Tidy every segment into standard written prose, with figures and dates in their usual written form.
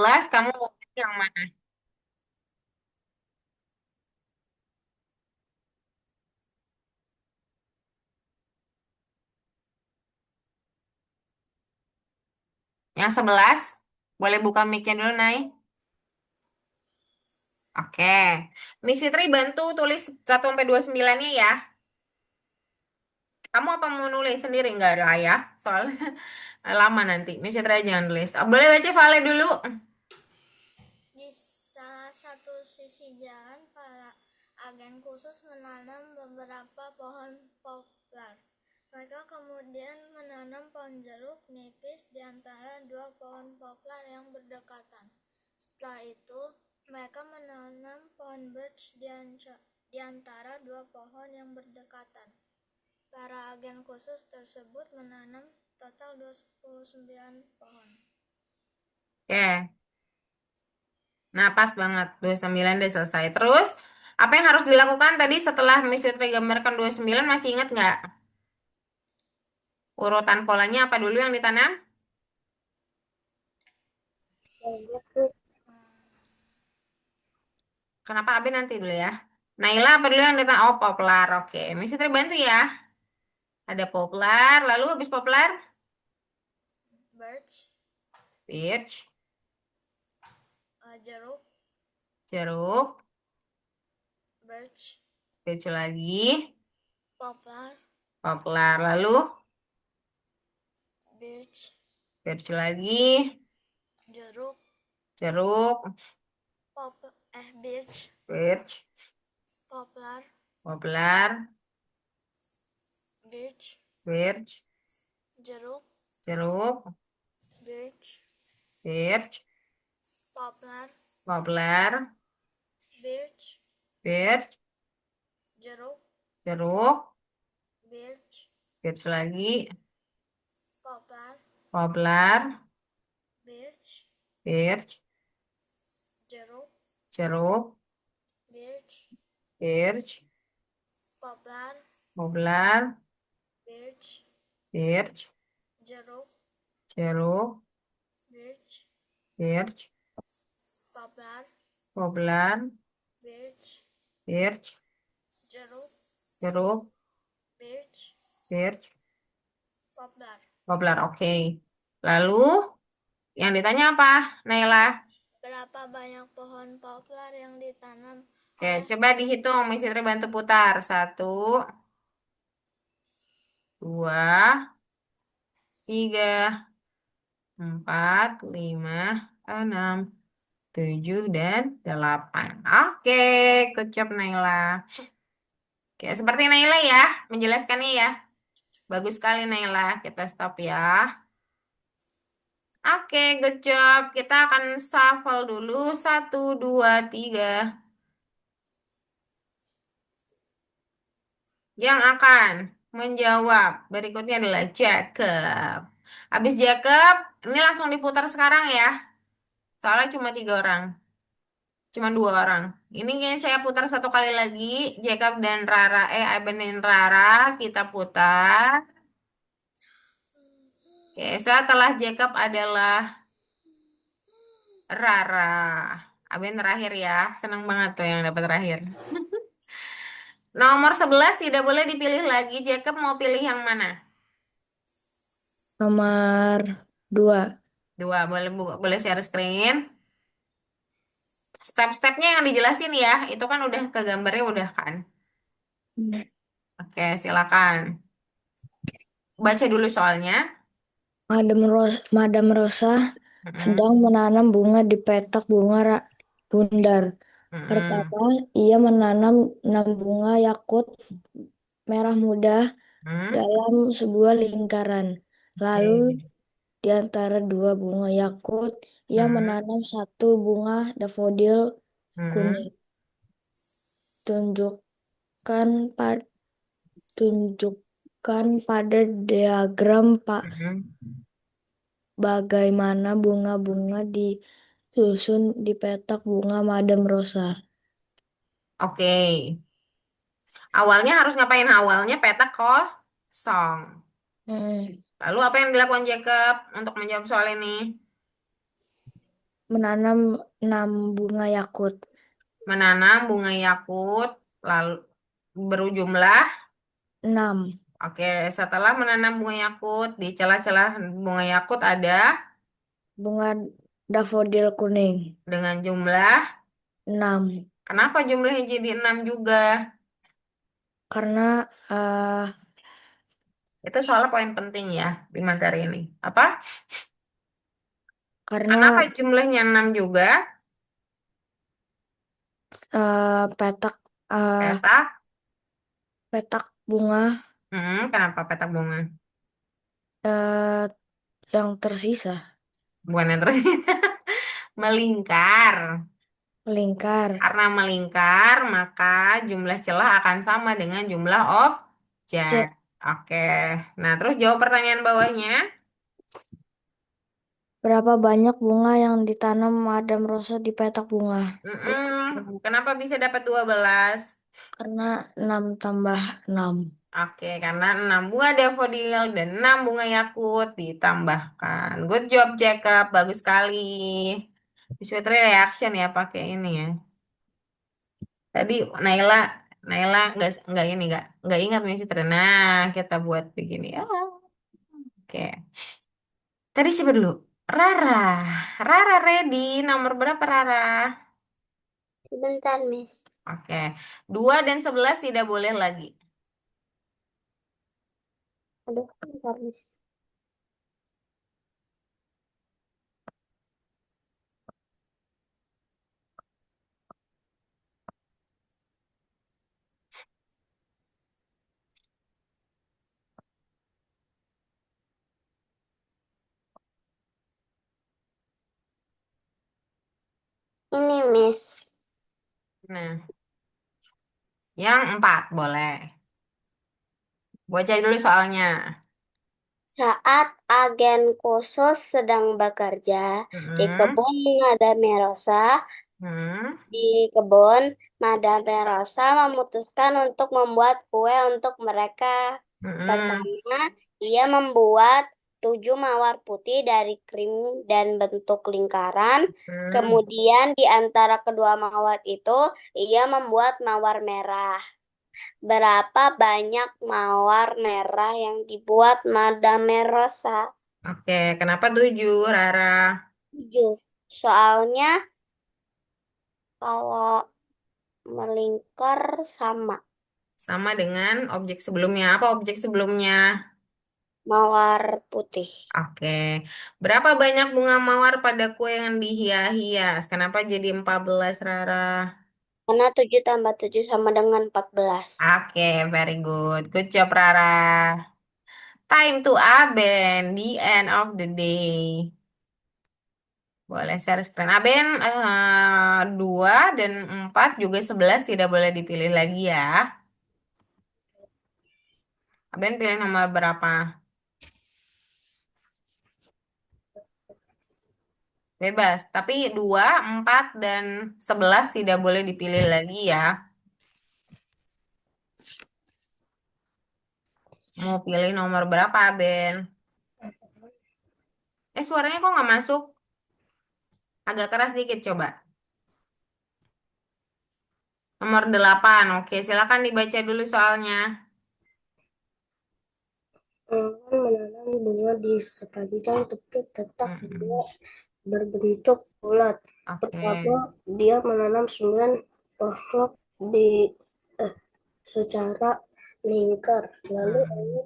11 kamu mau pilih yang mana? Yang 11? Boleh buka mic-nya dulu, Nay. Oke. Miss Fitri bantu tulis 1 sampai 29-nya ya. Kamu apa mau nulis sendiri? Nggak lah ya. Soalnya lama nanti. Miss Fitri aja yang nulis. Oh, boleh baca soalnya dulu. Di salah satu sisi jalan, para agen khusus menanam beberapa pohon poplar. Mereka kemudian menanam pohon jeruk nipis di antara dua pohon poplar yang berdekatan. Setelah itu, mereka menanam pohon birch di antara dua pohon yang berdekatan. Para agen khusus tersebut menanam total 29 pohon. Oke. Nah, pas banget. 29 udah selesai. Terus, apa yang harus dilakukan tadi setelah Miss Fitri gambarkan 29 masih ingat nggak? Urutan polanya apa dulu yang ditanam? Kenapa Abe nanti dulu ya? Naila apa dulu yang ditanam? Oh, poplar. Oke. Miss Fitri bantu ya. Ada poplar. Lalu habis poplar? Birch, Peach. jeruk, Jeruk. birch, Peach lagi. poplar, Poplar. Lalu? birch, Peach lagi. jeruk, Jeruk. birch, Peach. poplar, Poplar. birch, Peach. jeruk, Jeruk. birch, Peach. poplar, Poplar. birch, Peach. jeruk, Jeruk. birch, Peach lagi. poplar, Poplar. birch, Peach. jeruk, Jeruk. birch, Peach. poplar, Poplar. birch, Peach. jeruk, Jeruk. birch, Peach. poplar, Poplar. birch, Peach. jeruk, Jeruk. birch, Peach. poplar. Poplar. Oke. Lalu yang ditanya apa, Naila? Berapa banyak pohon poplar yang ditanam Oke, oleh coba dihitung. Miss Fitri bantu putar. 1, 2, 3, 4, 5, 6, 7, dan 8. Oke, good job Naila. Oke, seperti Naila ya, menjelaskannya ya. Bagus sekali Naila, kita stop ya. Oke, good job. Kita akan shuffle dulu. 1, 2, 3. Yang akan menjawab berikutnya adalah Jacob. Habis Jacob, ini langsung diputar sekarang ya. Soalnya cuma 3 orang. Cuma 2 orang. Ini kayaknya saya putar 1 kali lagi. Jacob dan Rara. Aben dan Rara. Kita putar. Oke, setelah Jacob adalah Rara. Aben terakhir ya. Senang banget tuh yang dapat terakhir. Nomor 11 tidak boleh dipilih lagi. Jacob mau pilih yang mana? Nomor 2. Dua. Boleh boleh share screen. Step-stepnya yang dijelasin ya. Itu kan udah ke gambarnya udah kan. Oke, silakan. Baca dulu soalnya. Madam Rosa Mm-mm. sedang menanam bunga di petak bunga bundar. Mm-mm. Pertama, ia menanam 6 bunga yakut merah muda Mm. dalam sebuah lingkaran. Lalu, Oke. di antara dua bunga yakut, ia Mm. menanam satu bunga dafodil Mm. kuning. Tunjukkan pad- tunjukkan pada diagram Pak Mm. bagaimana bunga-bunga disusun di petak bunga Madam Rosa. Oke. Awalnya harus ngapain? Awalnya peta kosong. Hmm. Lalu apa yang dilakukan Jacob untuk menjawab soal ini? menanam 6 bunga yakut. Menanam bunga yakut, lalu berjumlah. 6 Oke, setelah menanam bunga yakut, di celah-celah bunga yakut ada bunga dafodil kuning. dengan jumlah. 6 Kenapa jumlahnya jadi 6 juga? karena Itu soal poin penting ya di materi ini. Apa? karena Kenapa jumlahnya 6 juga? petak eh, Petak. petak bunga Kenapa petak bunga? eh, yang tersisa Bukan yang terus melingkar. melingkar. Karena melingkar, maka jumlah celah akan sama dengan jumlah objek. Cek Oke. Nah, terus jawab pertanyaan bawahnya. berapa banyak bunga yang ditanam Madam Rosa di petak bunga? Kenapa bisa dapat 12? Karena 6 tambah 6. Oke, karena 6 bunga daffodil dan 6 bunga yakut ditambahkan. Good job, Jacob. Bagus sekali. Sweet reaction ya pakai ini ya. Tadi Naila, Naila nggak ingat misi Nah, kita buat begini. Oh, oke. Tadi siapa dulu? Rara. Rara ready. Nomor berapa Rara? Sebentar, Miss. Oke. 2 dan 11 tidak boleh lagi. Aduh, bentar, Miss. Ini, Miss. Nah, yang 4 boleh. Baca dulu soalnya. Saat agen khusus sedang bekerja di Hmm, kebun Madame Rosa, hmm, di kebun Madame Rosa memutuskan untuk membuat kue untuk mereka. hmm, Pertama, ia membuat 7 mawar putih dari krim dan bentuk lingkaran. hmm. Kemudian di antara kedua mawar itu, ia membuat mawar merah. Berapa banyak mawar merah yang dibuat Madame Rosa? Oke, kenapa 7, Rara? 7. Soalnya kalau melingkar sama Sama dengan objek sebelumnya. Apa objek sebelumnya? mawar putih. Oke. Berapa banyak bunga mawar pada kue yang dihias-hias? Kenapa jadi 14, Rara? Karena 7 tambah 7 sama dengan 14. Oke, very good. Good job, Rara. Time to Aben, the end of the day. Boleh share screen. Aben, 2 dan 4 juga 11 tidak boleh dipilih lagi ya. Aben pilih nomor berapa? Bebas. Tapi 2, 4, dan 11 tidak boleh dipilih lagi ya. Mau pilih nomor berapa, Ben? Suaranya kok nggak masuk? Agak keras dikit coba. Nomor 8. Oke, silakan dibaca dulu soalnya. Menanam bunga di sepanjang tepi petak bunga Mm-mm. berbentuk bulat. Oke. Pertama, dia menanam 9 pohon di eh, secara lingkar. Lalu Mm. ia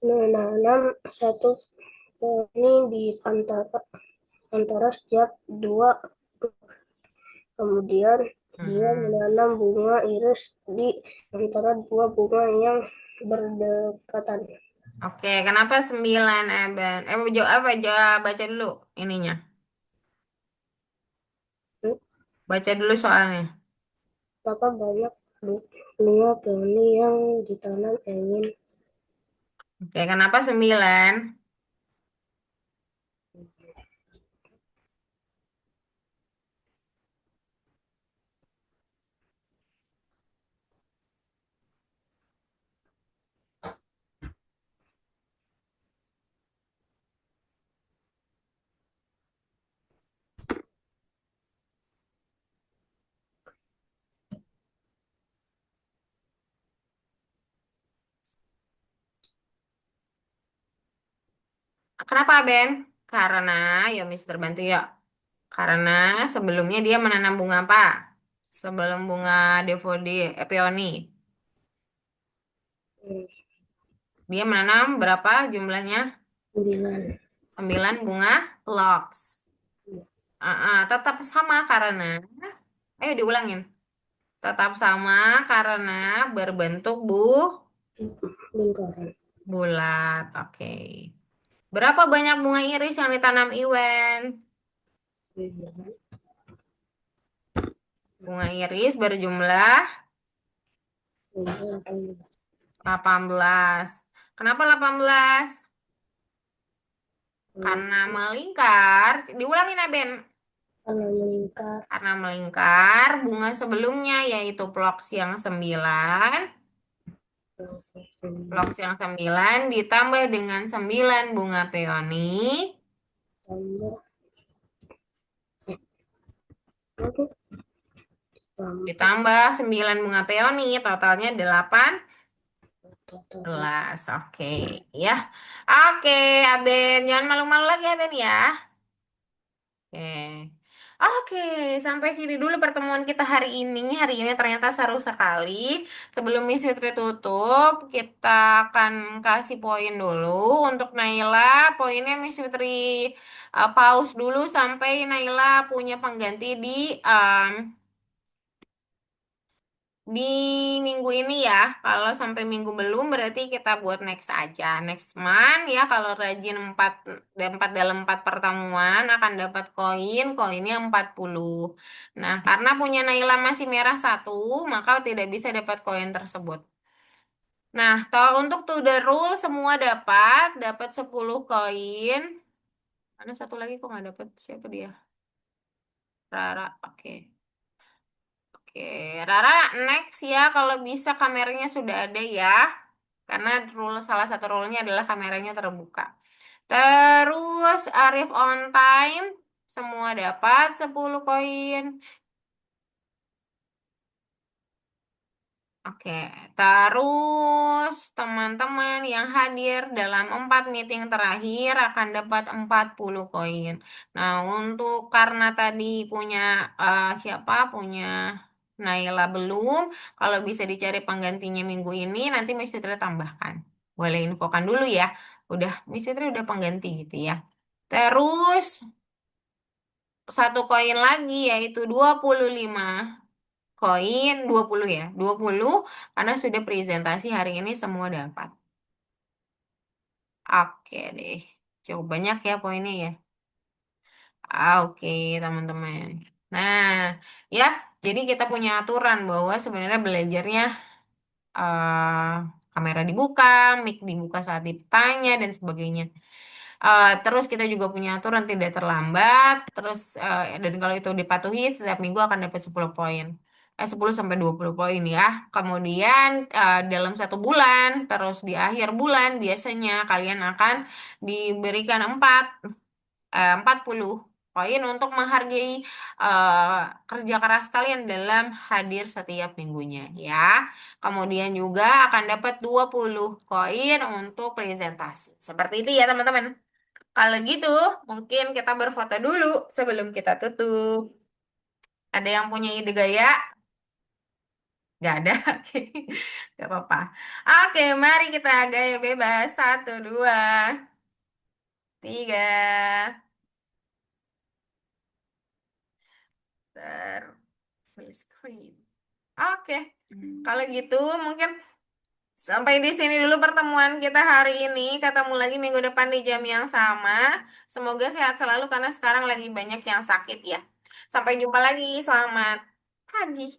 menanam satu benih di antara setiap dua. Kemudian dia Mm-mm. menanam bunga iris di antara dua bunga yang berdekatan. Oke, kenapa 9, Ben? Jawab apa? Jawab, baca dulu ininya. Baca dulu soalnya. Berapa banyak bunga peony yang ditanam ingin? Oke, kenapa 9? Kenapa, Ben? Karena, ya Mister bantu ya. Karena sebelumnya dia menanam bunga apa? Sebelum bunga peony. Hmm, Dia menanam berapa jumlahnya? 9. 9 bunga logs. Tetap sama karena, ayo diulangin. Tetap sama karena berbentuk Lingkaran. bulat. Oke. Berapa banyak bunga iris yang ditanam Iwen? Bunga iris berjumlah 18. Kenapa 18? Karena melingkar. Diulangin ya, Ben. Karena melingkar. Karena melingkar, bunga sebelumnya yaitu Phlox yang 9 ditambah dengan 9 bunga peony, Tambah ditambah 9 bunga peony, totalnya 18. Oke, ya. Oke, Aben, jangan malu-malu lagi, Aben ya. Oke. Oke, sampai sini dulu pertemuan kita hari ini. Hari ini ternyata seru sekali. Sebelum Miss Fitri tutup, kita akan kasih poin dulu untuk Naila. Poinnya Miss Fitri pause dulu sampai Naila punya pengganti di minggu ini ya. Kalau sampai minggu belum berarti kita buat next aja. Next month ya kalau rajin 4 dalam 4 pertemuan akan dapat koinnya 40. Nah, karena punya Naila masih merah satu, maka tidak bisa dapat koin tersebut. Nah, untuk to the rule semua dapat 10 koin. Mana satu lagi kok nggak dapat? Siapa dia? Rara. Oke. Oke, Rara next ya kalau bisa kameranya sudah ada ya. Karena salah satu rule-nya adalah kameranya terbuka. Terus Arif on time semua dapat 10 koin. Oke, terus teman-teman yang hadir dalam 4 meeting terakhir akan dapat 40 koin. Nah, untuk karena tadi punya siapa? Punya Naila belum, kalau bisa dicari penggantinya minggu ini, nanti Miss Fitri tambahkan. Boleh infokan dulu ya. Udah, Miss Fitri udah pengganti gitu ya. Terus, satu koin lagi yaitu 25 koin 20 ya 20 karena sudah presentasi hari ini semua dapat. Oke deh, cukup banyak ya poinnya ya. Oke teman-teman, nah ya, jadi kita punya aturan bahwa sebenarnya belajarnya eh, kamera dibuka, mic dibuka saat ditanya dan sebagainya. Terus kita juga punya aturan tidak terlambat. Terus dan kalau itu dipatuhi setiap minggu akan dapat 10 poin. 10 sampai 20 poin ya. Kemudian dalam 1 bulan, terus di akhir bulan biasanya kalian akan diberikan 40 poin untuk menghargai kerja keras kalian dalam hadir setiap minggunya ya. Kemudian juga akan dapat 20 koin untuk presentasi. Seperti itu ya teman-teman. Kalau gitu, mungkin kita berfoto dulu sebelum kita tutup. Ada yang punya ide gaya? Gak ada, oke. Gak apa-apa. Oke, mari kita gaya bebas. 1, 2, 3. Full screen. Oke, kalau gitu mungkin sampai di sini dulu pertemuan kita hari ini. Ketemu lagi minggu depan di jam yang sama. Semoga sehat selalu karena sekarang lagi banyak yang sakit ya. Sampai jumpa lagi. Selamat pagi.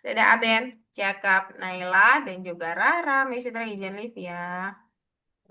Dadah Aben, Jakab, Naila, dan juga Rara. Mesitra izin live ya.